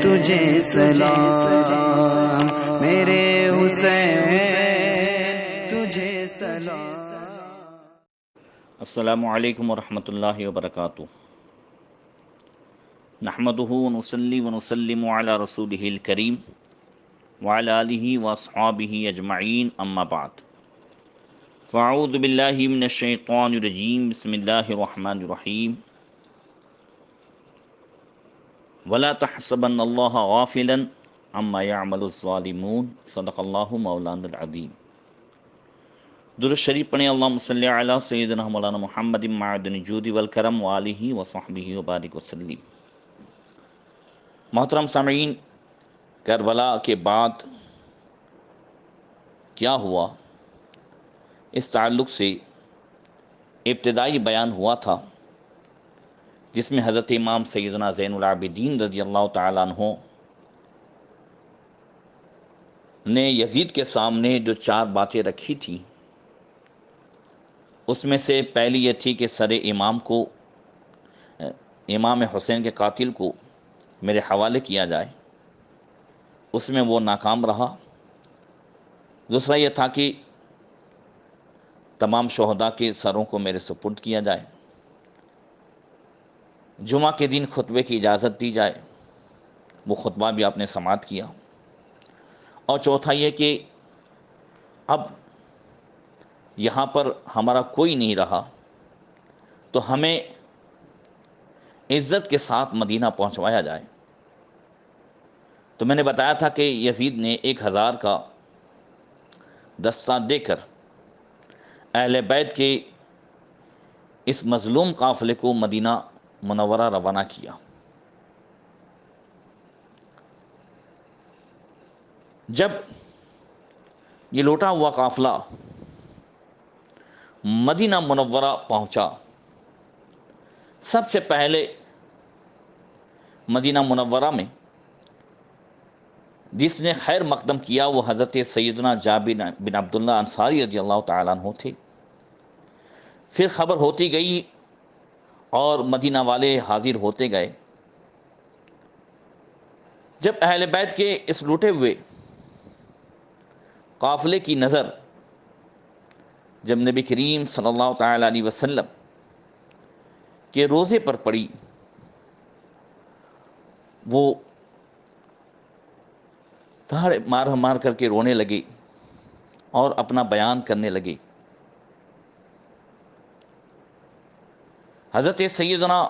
تجھے سلام، میرے حسین تجھے سلام۔ السلام علیکم ورحمۃ اللہ وبرکاتہ۔ نحمدہ ونصلی ونسلم علی رسولہ الکریم وعلی آلہ واصحابہ اجمعین، اما بعد، فاعوذ باللہ من الشیطان الرجیم، بسم اللہ الرحمن الرحیم۔ ولا تحسبن اللہ غافلا عما يعمل الظالمون، صدق اللہ مولانا العظیم۔ درود شریف پڑھیں، اللہم صلی علی سیدنا مولانا محمد معدن الجود والکرم وآلہ وصحبہ وبارک وسلم۔ محترم سامعین، کربلا کے بعد کیا ہوا، اس تعلق سے ابتدائی بیان ہوا تھا، جس میں حضرت امام سیدنا زین العابدین رضی اللہ تعالیٰ عنہ نے یزید کے سامنے جو 4 باتیں رکھی تھیں، اس میں سے پہلی یہ تھی کہ سر امام کو، امام حسین کے قاتل کو میرے حوالے کیا جائے۔ اس میں وہ ناکام رہا۔ دوسرا یہ تھا کہ تمام شہداء کے سروں کو میرے سپرد کیا جائے، جمعہ کے دن خطبے کی اجازت دی جائے، وہ خطبہ بھی آپ نے سماعت کیا۔ اور چوتھا یہ کہ اب یہاں پر ہمارا کوئی نہیں رہا، تو ہمیں عزت کے ساتھ مدینہ پہنچوایا جائے۔ تو میں نے بتایا تھا کہ یزید نے 1000 کا دستہ دے کر اہل بیت کے اس مظلوم قافلے کو مدینہ منورہ روانہ کیا۔ جب یہ لوٹا ہوا قافلہ مدینہ منورہ پہنچا، سب سے پہلے مدینہ منورہ میں جس نے خیر مقدم کیا وہ حضرت سیدنا جابر بن عبداللہ انصاری رضی اللہ تعالیٰ عنہ تھے۔ پھر خبر ہوتی گئی اور مدینہ والے حاضر ہوتے گئے۔ جب اہل بیت کے اس لوٹے ہوئے قافلے کی نظر جب نبی کریم صلی اللہ تعالیٰ علیہ وسلم کے روضے پر پڑی، وہ دھاڑ مار مار کر کے رونے لگے اور اپنا بیان کرنے لگے۔ حضرت سیدنا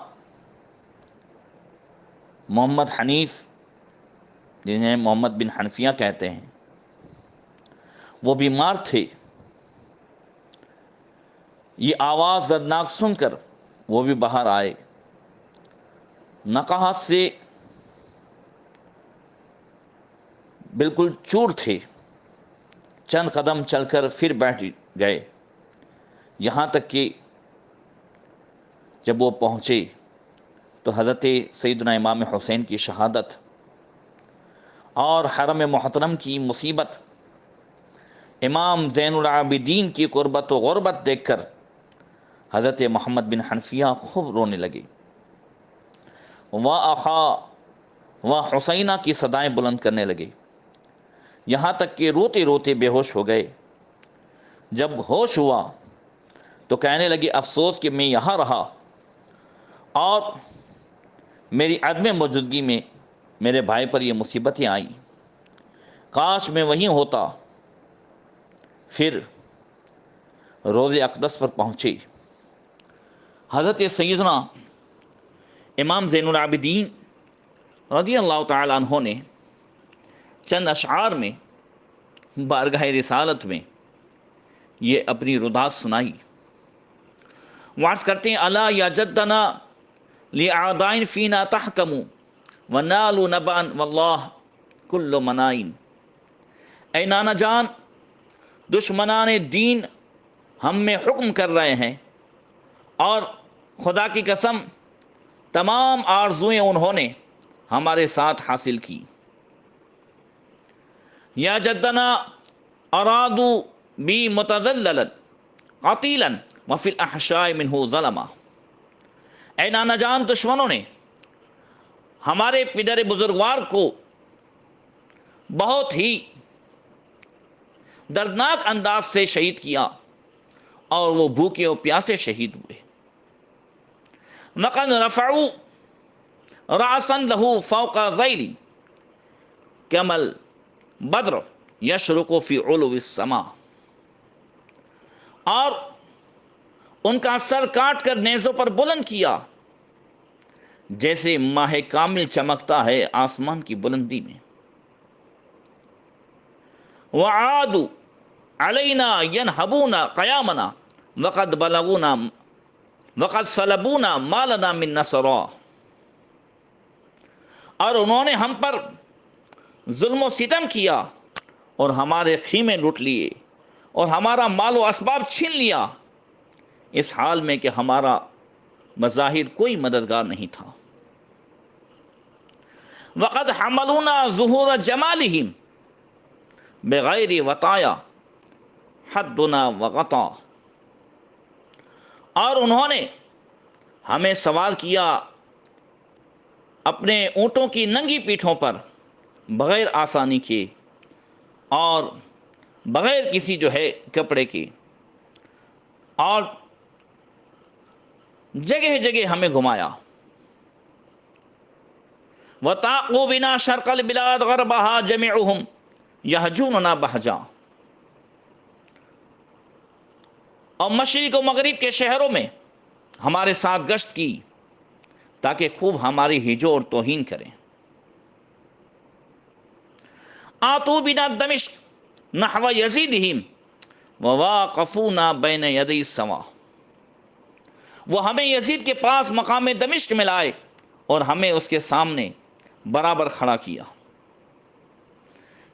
محمد حنیف، جنہیں محمد بن حنفیہ کہتے ہیں، وہ بیمار تھے۔ یہ آواز دردناک سن کر وہ بھی باہر آئے، نقاہت سے بالکل چور تھے۔ چند قدم چل کر پھر بیٹھ گئے، یہاں تک کہ جب وہ پہنچے تو حضرت سیدنا امام حسین کی شہادت اور حرم محترم کی مصیبت، امام زین العابدین کی قربت و غربت دیکھ کر حضرت محمد بن حنفیہ خوب رونے لگے۔ واہ آخا واہ حسینہ کی صدائیں بلند کرنے لگے، یہاں تک کہ روتے روتے بے ہوش ہو گئے۔ جب ہوش ہوا تو کہنے لگے، افسوس کہ میں یہاں رہا اور میری عدم موجودگی میں میرے بھائی پر یہ مصیبتیں آئیں، کاش میں وہیں ہوتا۔ پھر روضہ اقدس پر پہنچے۔ حضرت سیدنا امام زین العابدین رضی اللہ تعالیٰ عنہ نے چند اشعار میں بارگاہ رسالت میں یہ اپنی رداعت سنائی۔ وعرض کرتے ہیں، الا یا جدنا لأعدائن فینا تحکم ونالوا نبأ واللہ کل منائن۔ اے نانا جان، دشمنان دین ہم میں حکم کر رہے ہیں اور خدا کی قسم تمام آرزوئیں انہوں نے ہمارے ساتھ حاصل کی۔ یا جدنا ارادوا بی متذللا قتیلا وفی الاحشاء منہ ظلما۔ اے نانا جان، دشمنوں نے ہمارے پدر بزرگوار کو بہت ہی دردناک انداز سے شہید کیا اور وہ بھوکے اور پیاسے شہید ہوئے۔ وَقَدْ رَفَعُوا رَأْسًا لَهُ فَوْقَ ذَيْلِ كَمَا الْبَدْرُ يَشْرُقُ فِي عُلُوِّ السَّمَاءِ، اور ان کا سر کاٹ کر نیزوں پر بلند کیا جیسے ماہ کامل چمکتا ہے آسمان کی بلندی میں۔ وَعَادُوا عَلَيْنَا يَنْهَبُونَ قَيَامَنَا وَقَدْ صَلَبُونَا مَا لَنَا مِن نَصْرٍ، اور انہوں نے ہم پر ظلم و ستم کیا اور ہمارے خیمے لوٹ لیے اور ہمارا مال و اسباب چھین لیا، اس حال میں کہ ہمارا بظاہر کوئی مددگار نہیں تھا۔ وَقَدْ حَمَلُونَا ظُهُورَ جَمَالِهِمْ بِغَيْرِ وَطَايَا حَدُّنَا وَغَطَا، اور انہوں نے ہمیں سوار کیا اپنے اونٹوں کی ننگی پیٹھوں پر بغیر آسانی کے اور بغیر کسی کپڑے کے، اور جگہ جگہ ہمیں گھمایا۔ وَطَاقُوا بِنَا شَرْقَ الْبِلَادِ غَرْبَهَا جَمِيعُهُمْ يَهْجُونَنَا بَهْجًا، اور مشرق و مغرب کے شہروں میں ہمارے ساتھ گشت کی تاکہ خوب ہماری ہجو اور توہین کریں۔ آتوا بنا دمشق نحو یزیدہم وواقفونا بین یدی السما، وہ ہمیں یزید کے پاس مقام دمشق میں لائے اور ہمیں اس کے سامنے برابر کھڑا کیا۔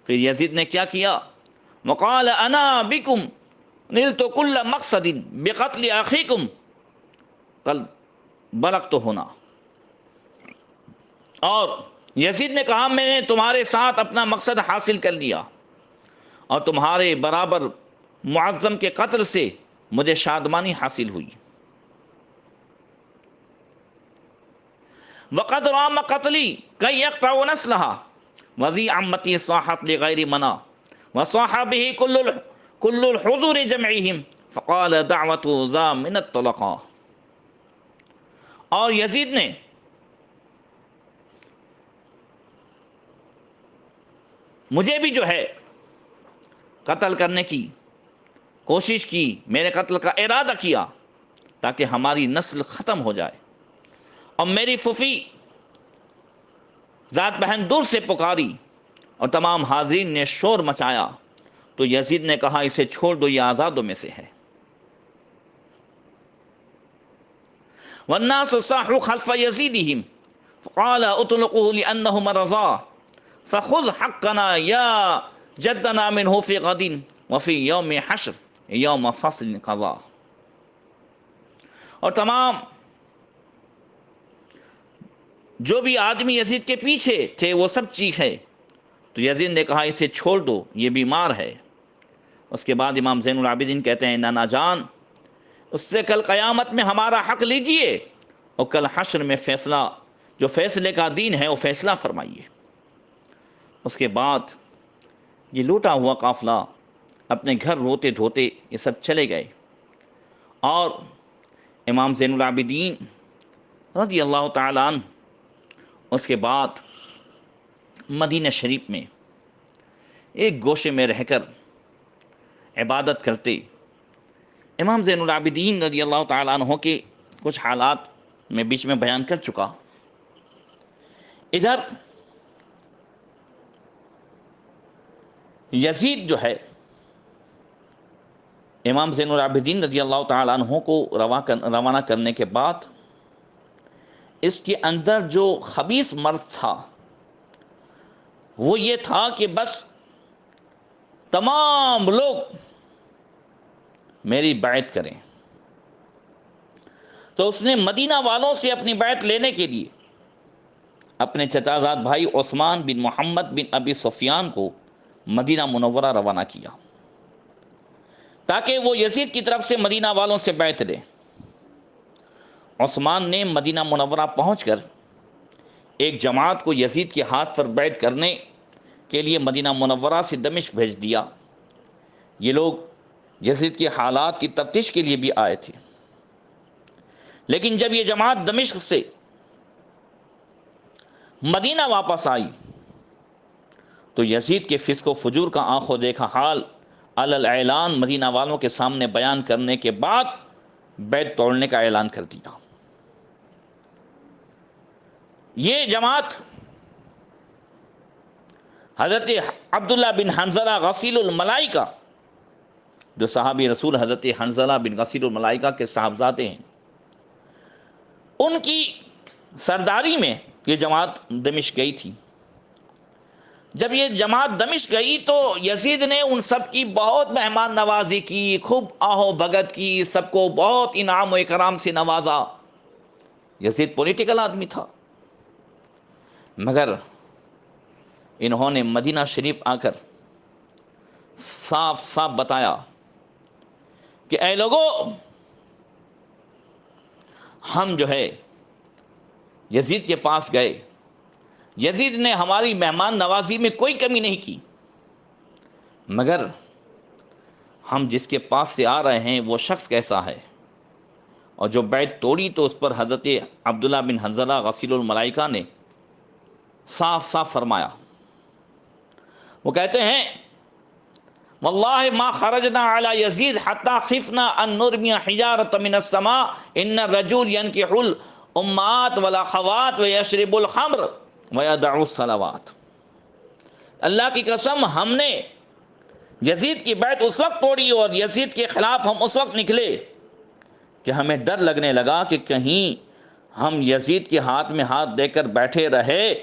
پھر یزید نے کیا کیا؟ وقال انا بکم نلت کل مقصد بقتل اخیکم قد بلغت ہونا، اور یزید نے کہا میں نے تمہارے ساتھ اپنا مقصد حاصل کر لیا اور تمہارے برابر معظم کے قتل سے مجھے شادمانی حاصل ہوئی۔ وقد رام قتلی کی یقطع نسلها وذی عمتی صاحت لغیر منا وصاح به کل الحضور جمعهم فقال دعوت ذا من الطلقاء، اور یزید نے مجھے بھی قتل کرنے کی کوشش کی، میرے قتل کا ارادہ کیا تاکہ ہماری نسل ختم ہو جائے، اور میری پھوپھی ذات بہن دور سے پکاری اور تمام حاضرین نے شور مچایا، تو یزید نے کہا اسے چھوڑ دو، یہ آزادوں میں سے ہے۔ والناس صاحوا خلف یزیدہم فقال اطلقوه لأنه مرضا فخذ حقنا یا جدنا منه فی غد وفی یوم حشر یوم فصل قضا، اور تمام جو بھی آدمی یزید کے پیچھے تھے وہ سب چیخے، تو یزید نے کہا اسے چھوڑ دو، یہ بیمار ہے۔ اس کے بعد امام زین العابدین کہتے ہیں نانا جان، اس سے کل قیامت میں ہمارا حق لیجئے اور کل حشر میں فیصلہ، جو فیصلے کا دین ہے وہ فیصلہ فرمائیے۔ اس کے بعد یہ لوٹا ہوا قافلہ اپنے گھر روتے دھوتے یہ سب چلے گئے، اور امام زین العابدین رضی اللہ تعالیٰ عنہ اس کے بعد مدینہ شریف میں ایک گوشے میں رہ کر عبادت کرتے۔ امام زین العابدین رضی اللہ تعالیٰ عنہ کے کچھ حالات میں بیچ میں بیان کر چکا۔ ادھر یزید امام زین العابدین رضی اللہ تعالیٰ عنہ کو روانہ کرنے کے بعد اس کے اندر جو خبیث مرض تھا وہ یہ تھا کہ بس تمام لوگ میری بیعت کریں، تو اس نے مدینہ والوں سے اپنی بیعت لینے کے لیے اپنے چچا زاد بھائی عثمان بن محمد بن ابی سفیان کو مدینہ منورہ روانہ کیا تاکہ وہ یزید کی طرف سے مدینہ والوں سے بیعت لے۔ عثمان نے مدینہ منورہ پہنچ کر ایک جماعت کو یزید کے ہاتھ پر بیعت کرنے کے لیے مدینہ منورہ سے دمشق بھیج دیا۔ یہ لوگ یزید کے حالات کی تفتیش کے لیے بھی آئے تھے، لیکن جب یہ جماعت دمشق سے مدینہ واپس آئی تو یزید کے فسق و فجور کا آنکھوں دیکھا حال علی الاعلان مدینہ والوں کے سامنے بیان کرنے کے بعد بیعت توڑنے کا اعلان کر دیا۔ یہ جماعت حضرت عبداللہ بن حنظلہ غسیل الملائکہ، جو صحابی رسول حضرت حنظلہ بن غسیل الملائکہ کے صاحبزادے ہیں، ان کی سرداری میں یہ جماعت دمشق گئی تھی۔ جب یہ جماعت دمشق گئی تو یزید نے ان سب کی بہت مہمان نوازی کی، خوب آہو بھگت کی، سب کو بہت انعام و اکرام سے نوازا۔ یزید پولیٹیکل آدمی تھا، مگر انہوں نے مدینہ شریف آ کر صاف صاف بتایا کہ اے لوگو، ہم جو ہے یزید کے پاس گئے، یزید نے ہماری مہمان نوازی میں کوئی کمی نہیں کی، مگر ہم جس کے پاس سے آ رہے ہیں وہ شخص کیسا ہے؟ اور جو بیعت توڑی تو اس پر حضرت عبداللہ بن حنظلہ غسیل الملائکہ نے صاف صاف فرمایا۔ وہ کہتے ہیں واللہ ما خرجنا علی یزید حتی خفنا ان نرمی حجارۃ من السماء ان الرجل ينکح الامہات والاخوات ویشرب الخمر ویدع الصلوات۔ اللہ کی قسم، ہم نے یزید کی بیعت اس وقت توڑی اور یزید کے خلاف ہم اس وقت نکلے کہ ہمیں ڈر لگنے لگا کہ کہیں ہم یزید کے ہاتھ میں ہاتھ دے کر بیٹھے رہے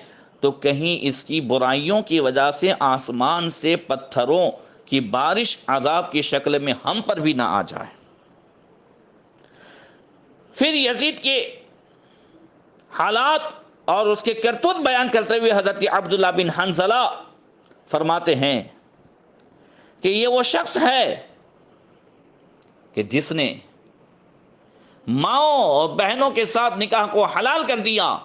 تو کہیں اس کی برائیوں کی وجہ سے آسمان سے پتھروں کی بارش عذاب کی شکل میں ہم پر بھی نہ آ جائے۔ پھر یزید کے حالات اور اس کے کرتوت بیان کرتے ہوئے حضرت عبداللہ بن حنظلہ فرماتے ہیں کہ یہ وہ شخص ہے کہ جس نے ماؤں اور بہنوں کے ساتھ نکاح کو حلال کر دیا،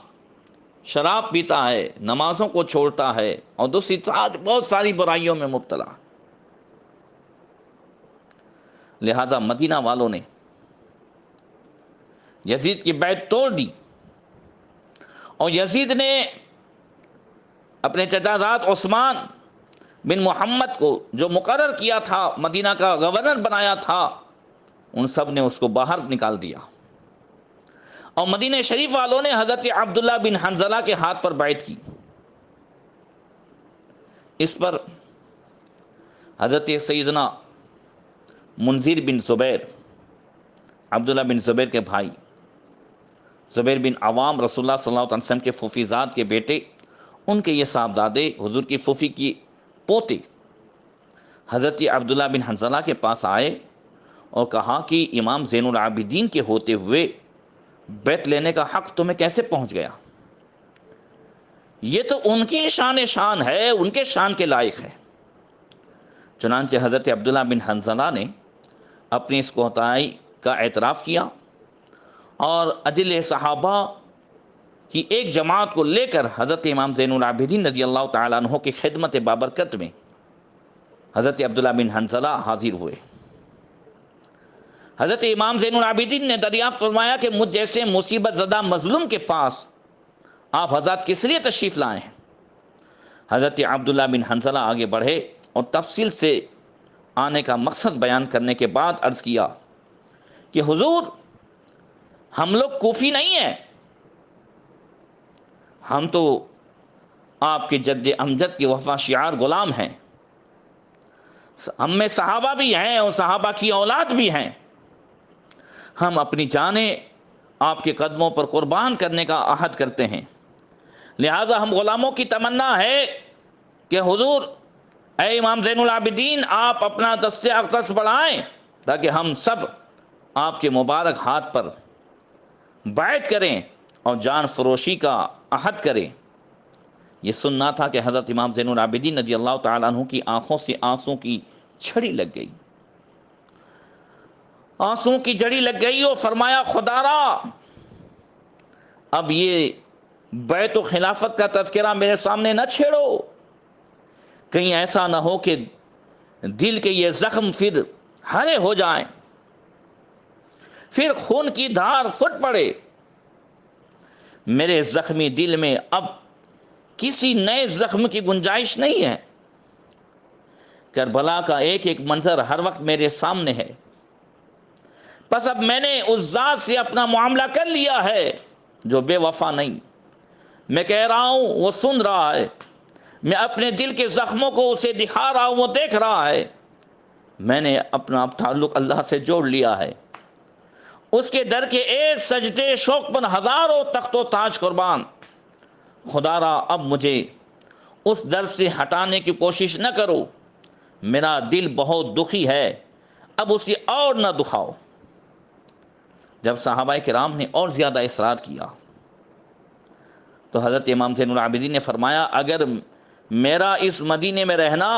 شراب پیتا ہے، نمازوں کو چھوڑتا ہے اور دوسری بہت ساری برائیوں میں مبتلا۔ لہذا مدینہ والوں نے یزید کی بیعت توڑ دی اور یزید نے اپنے چچا زاد عثمان بن محمد کو جو مقرر کیا تھا، مدینہ کا گورنر بنایا تھا، ان سب نے اس کو باہر نکال دیا اور مدینہ شریف والوں نے حضرت عبداللہ بن حنظلہ کے ہاتھ پر بیعت کی۔ اس پر حضرت سیدنا منذر بن زبیر، عبداللہ بن زبیر کے بھائی، زبیر بن عوام رسول اللہ صلی اللہ علیہ وسلم کے پھوپھی زاد کے بیٹے، ان کے یہ صاحبزادے حضور کی پھوپھی کی پوتے حضرت عبداللہ بن حنظلہ کے پاس آئے اور کہا کہ امام زین العابدین کے ہوتے ہوئے بیعت لینے کا حق تمہیں کیسے پہنچ گیا؟ یہ تو ان کی شان ہے، ان کے شان کے لائق ہے۔ چنانچہ حضرت عبداللہ بن حنظلہ نے اپنی اس کوتاہی کا اعتراف کیا اور اجل صحابہ کی ایک جماعت کو لے کر حضرت امام زین العابدین رضی اللہ تعالیٰ عنہ کی خدمت بابرکت میں حضرت عبداللہ بن حنظلہ حاضر ہوئے۔ حضرت امام زین العابدین نے دریافت فرمایا کہ مجھ جیسے مصیبت زدہ مظلوم کے پاس آپ حضرات کس لیے تشریف لائے ہیں؟ حضرت عبداللہ بن حنظلہ آگے بڑھے اور تفصیل سے آنے کا مقصد بیان کرنے کے بعد عرض کیا کہ حضور، ہم لوگ کوفی نہیں ہیں، ہم تو آپ کے جد امجد کی وفا شعار غلام ہیں، ہم میں صحابہ بھی ہیں اور صحابہ کی اولاد بھی ہیں، ہم اپنی جانیں آپ کے قدموں پر قربان کرنے کا عہد کرتے ہیں، لہذا ہم غلاموں کی تمنا ہے کہ حضور اے امام زین العابدین آپ اپنا دست اقدس بڑھائیں تاکہ ہم سب آپ کے مبارک ہاتھ پر بیعت کریں اور جان فروشی کا عہد کریں۔ یہ سننا تھا کہ حضرت امام زین العابدین رضی اللہ تعالیٰ عنہ کی آنکھوں سے آنسوں کی چھڑی لگ گئی، آنسوں کی جڑی لگ گئی اور فرمایا خدا را، اب یہ بیعت و خلافت کا تذکرہ میرے سامنے نہ چھیڑو، کہیں ایسا نہ ہو کہ دل کے یہ زخم پھر ہرے ہو جائیں، پھر خون کی دھار پھٹ پڑے۔ میرے زخمی دل میں اب کسی نئے زخم کی گنجائش نہیں ہے۔ کربلا کا ایک ایک منظر ہر وقت میرے سامنے ہے، پس اب میں نے اس ذات سے اپنا معاملہ کر لیا ہے جو بے وفا نہیں۔ میں کہہ رہا ہوں وہ سن رہا ہے، میں اپنے دل کے زخموں کو اسے دکھا رہا ہوں وہ دیکھ رہا ہے۔ میں نے اپنا تعلق اللہ سے جوڑ لیا ہے، اس کے در کے ایک سجدے شوق پر ہزاروں تخت و تاج قربان۔ خدا را اب مجھے اس در سے ہٹانے کی کوشش نہ کرو، میرا دل بہت دکھی ہے، اب اسے اور نہ دکھاؤ۔ جب صحابہ کرام نے اور زیادہ اصرار کیا تو حضرت امام زین العابدین نے فرمایا اگر میرا اس مدینے میں رہنا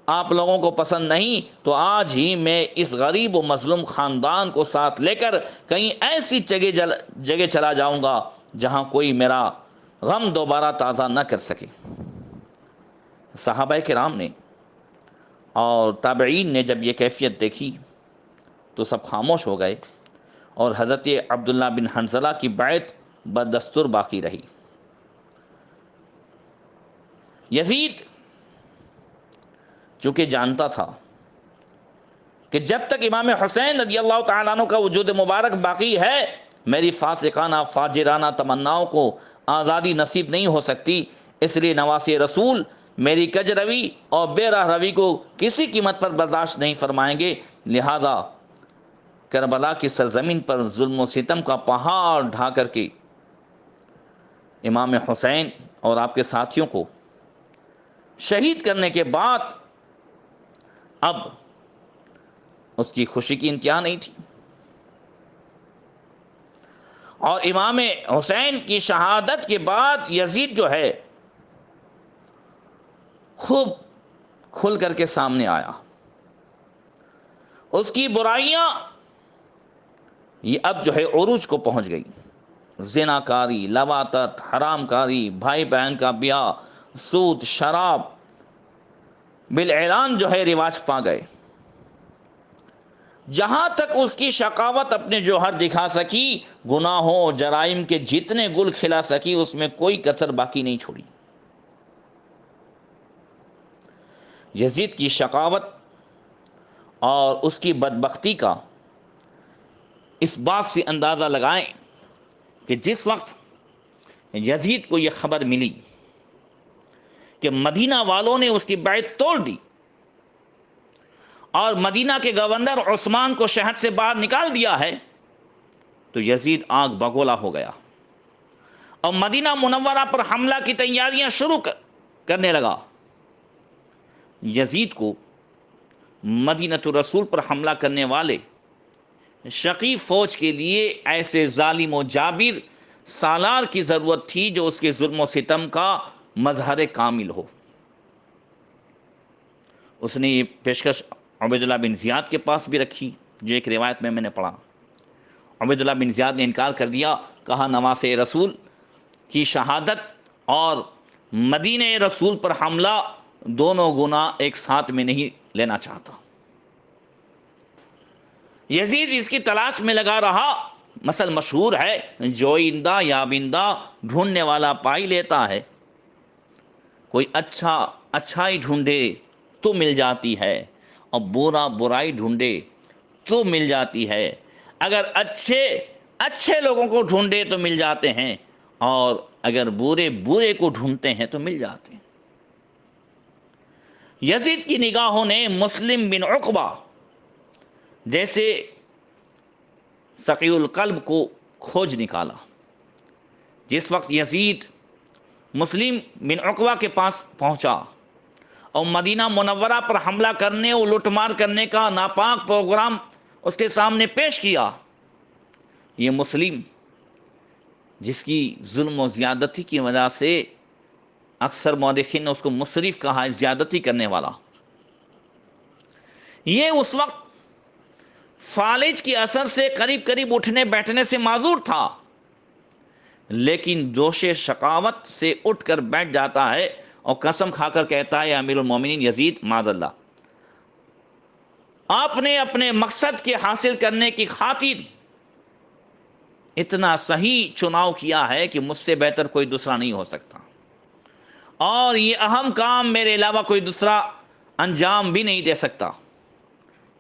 آپ لوگوں کو پسند نہیں تو آج ہی میں اس غریب و مظلوم خاندان کو ساتھ لے کر کہیں ایسی جگہ چلا جاؤں گا جہاں کوئی میرا غم دوبارہ تازہ نہ کر سکے۔ صحابہ کرام نے اور تابعین نے جب یہ کیفیت دیکھی تو سب خاموش ہو گئے، اور حضرت عبداللہ بن حنظلہ کی بیعت بدستور باقی رہی۔ یزید چونکہ جانتا تھا کہ جب تک امام حسین رضی اللہ تعالیٰ عنہ کا وجود مبارک باقی ہے میری فاسقانہ فاجرانہ تمناؤں کو آزادی نصیب نہیں ہو سکتی، اس لیے نواسی رسول میری کج روی اور بے راہ روی کو کسی قیمت پر برداشت نہیں فرمائیں گے، لہذا کربلا کی سرزمین پر ظلم و ستم کا پہاڑ ڈھا کر کے امام حسین اور آپ کے ساتھیوں کو شہید کرنے کے بعد اب اس کی خوشی کی انتہا نہیں تھی، اور امام حسین کی شہادت کے بعد یزید جو ہے خوب کھل کر کے سامنے آیا، اس کی برائیاں یہ اب جو ہے عروج کو پہنچ گئی، زنا کاری، لواطت، حرام کاری، بھائی بہن کا بیاہ، سود، شراب بالاعلان جو ہے رواج پا گئے۔ جہاں تک اس کی شقاوت اپنے جوہر دکھا سکی، گناہوں جرائم کے جتنے گل کھلا سکی اس میں کوئی کسر باقی نہیں چھوڑی۔ یزید کی شقاوت اور اس کی بدبختی کا اس بات سے اندازہ لگائیں کہ جس وقت یزید کو یہ خبر ملی کہ مدینہ والوں نے اس کی بیعت توڑ دی اور مدینہ کے گورنر عثمان کو شہر سے باہر نکال دیا ہے، تو یزید آگ بگولا ہو گیا اور مدینہ منورہ پر حملہ کی تیاریاں شروع کرنے لگا۔ یزید کو مدینہ الرسول پر حملہ کرنے والے شقی فوج کے لیے ایسے ظالم و جابر سالار کی ضرورت تھی جو اس کے ظلم و ستم کا مظہر کامل ہو۔ اس نے یہ پیشکش عبیداللہ بن زیاد کے پاس بھی رکھی، جو ایک روایت میں نے پڑھا۔ عبیداللہ بن زیاد نے انکار کر دیا، کہا نواس رسول کی شہادت اور مدینہ رسول پر حملہ دونوں گناہ ایک ساتھ میں نہیں لینا چاہتا۔ یزید اس کی تلاش میں لگا رہا، مثل مشہور ہے جوئندہ یابندہ ڈھونڈنے والا پائی لیتا ہے، کوئی اچھائی ڈھونڈے تو مل جاتی ہے اور برا برائی ڈھونڈے تو مل جاتی ہے، اگر اچھے لوگوں کو ڈھونڈے تو مل جاتے ہیں اور اگر برے کو ڈھونڈتے ہیں تو مل جاتے ہیں۔ یزید کی نگاہوں نے مسلم بن عقبہ جیسے سقی القلب کو کھوج نکالا۔ جس وقت یزید مسلم بن عقبہ کے پاس پہنچا اور مدینہ منورہ پر حملہ کرنے اور لوٹ مار کرنے کا ناپاک پروگرام اس کے سامنے پیش کیا، یہ مسلم جس کی ظلم و زیادتی کی وجہ سے اکثر مورخین نے اس کو مسرف کہا ہے، زیادتی کرنے والا، یہ اس وقت فالج کے اثر سے قریب اٹھنے بیٹھنے سے معذور تھا، لیکن جوش شقاوت سے اٹھ کر بیٹھ جاتا ہے اور قسم کھا کر کہتا ہے امیر المومنین یزید معاذ اللہ، آپ نے اپنے مقصد کے حاصل کرنے کی خاطر اتنا صحیح چناؤ کیا ہے کہ مجھ سے بہتر کوئی دوسرا نہیں ہو سکتا، اور یہ اہم کام میرے علاوہ کوئی دوسرا انجام بھی نہیں دے سکتا۔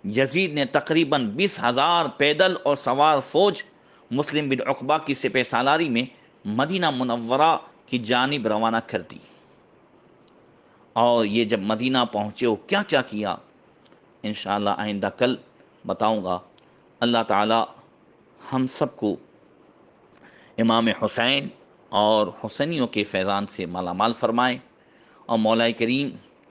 یزید نے تقریباً 20,000 پیدل اور سوار فوج مسلم بن عقبہ کی سپہ سالاری میں مدینہ منورہ کی جانب روانہ کر دی، اور یہ جب مدینہ پہنچے وہ کیا کیا کیا انشاءاللہ آئندہ کل بتاؤں گا۔ اللہ تعالی ہم سب کو امام حسین اور حسینیوں کے فیضان سے مالا مال فرمائے، اور مولا کریم